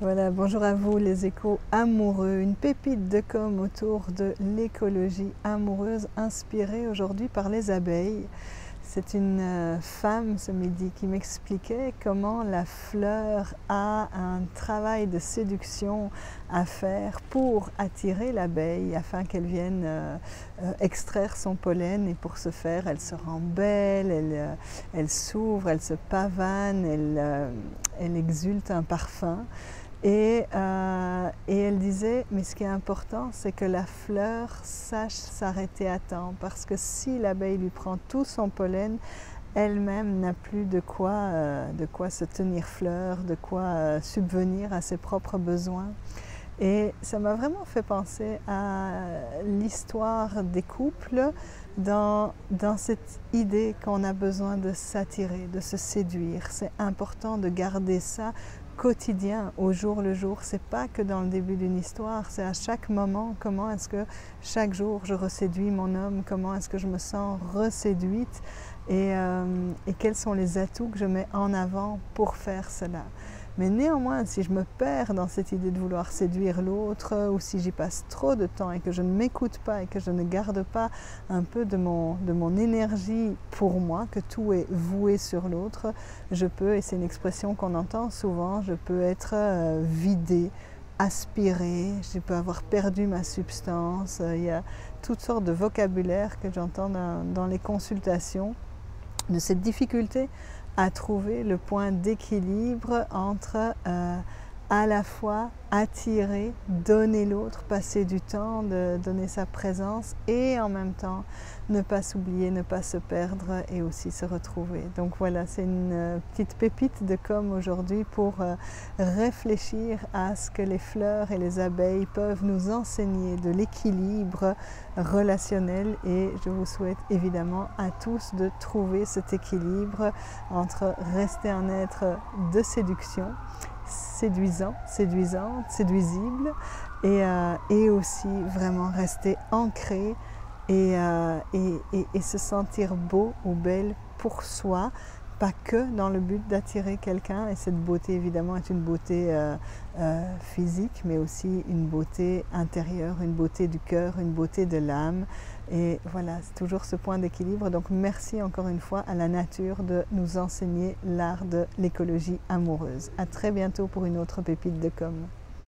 Voilà, bonjour à vous les échos amoureux, une pépite de com autour de l'écologie amoureuse inspirée aujourd'hui par les abeilles. C'est une femme ce midi qui m'expliquait comment la fleur a un travail de séduction à faire pour attirer l'abeille afin qu'elle vienne extraire son pollen, et pour ce faire elle se rend belle, elle s'ouvre, elle se pavane, elle exulte un parfum. Et elle disait, mais ce qui est important, c'est que la fleur sache s'arrêter à temps, parce que si l'abeille lui prend tout son pollen, elle-même n'a plus de quoi se tenir fleur, de quoi subvenir à ses propres besoins. Et ça m'a vraiment fait penser à l'histoire des couples dans cette idée qu'on a besoin de s'attirer, de se séduire. C'est important de garder ça quotidien, au jour le jour. C'est pas que dans le début d'une histoire, c'est à chaque moment. Comment est-ce que chaque jour je reséduis mon homme, comment est-ce que je me sens reséduite, et quels sont les atouts que je mets en avant pour faire cela. Mais néanmoins, si je me perds dans cette idée de vouloir séduire l'autre, ou si j'y passe trop de temps et que je ne m'écoute pas et que je ne garde pas un peu de mon énergie pour moi, que tout est voué sur l'autre, je peux, et c'est une expression qu'on entend souvent, je peux être vidée, aspirée, je peux avoir perdu ma substance. Il y a toutes sortes de vocabulaire que j'entends dans les consultations, de cette difficulté à trouver le point d'équilibre entre à la fois attirer, donner l'autre, passer du temps, donner sa présence, et en même temps ne pas s'oublier, ne pas se perdre et aussi se retrouver. Donc voilà, c'est une petite pépite de com aujourd'hui pour réfléchir à ce que les fleurs et les abeilles peuvent nous enseigner de l'équilibre relationnel, et je vous souhaite évidemment à tous de trouver cet équilibre entre rester un être de séduction, séduisant, séduisante, séduisible, et aussi vraiment rester ancré et se sentir beau ou belle pour soi, pas que dans le but d'attirer quelqu'un. Et cette beauté évidemment est une beauté physique, mais aussi une beauté intérieure, une beauté du cœur, une beauté de l'âme. Et voilà, c'est toujours ce point d'équilibre. Donc merci encore une fois à la nature de nous enseigner l'art de l'écologie amoureuse. À très bientôt pour une autre pépite de com.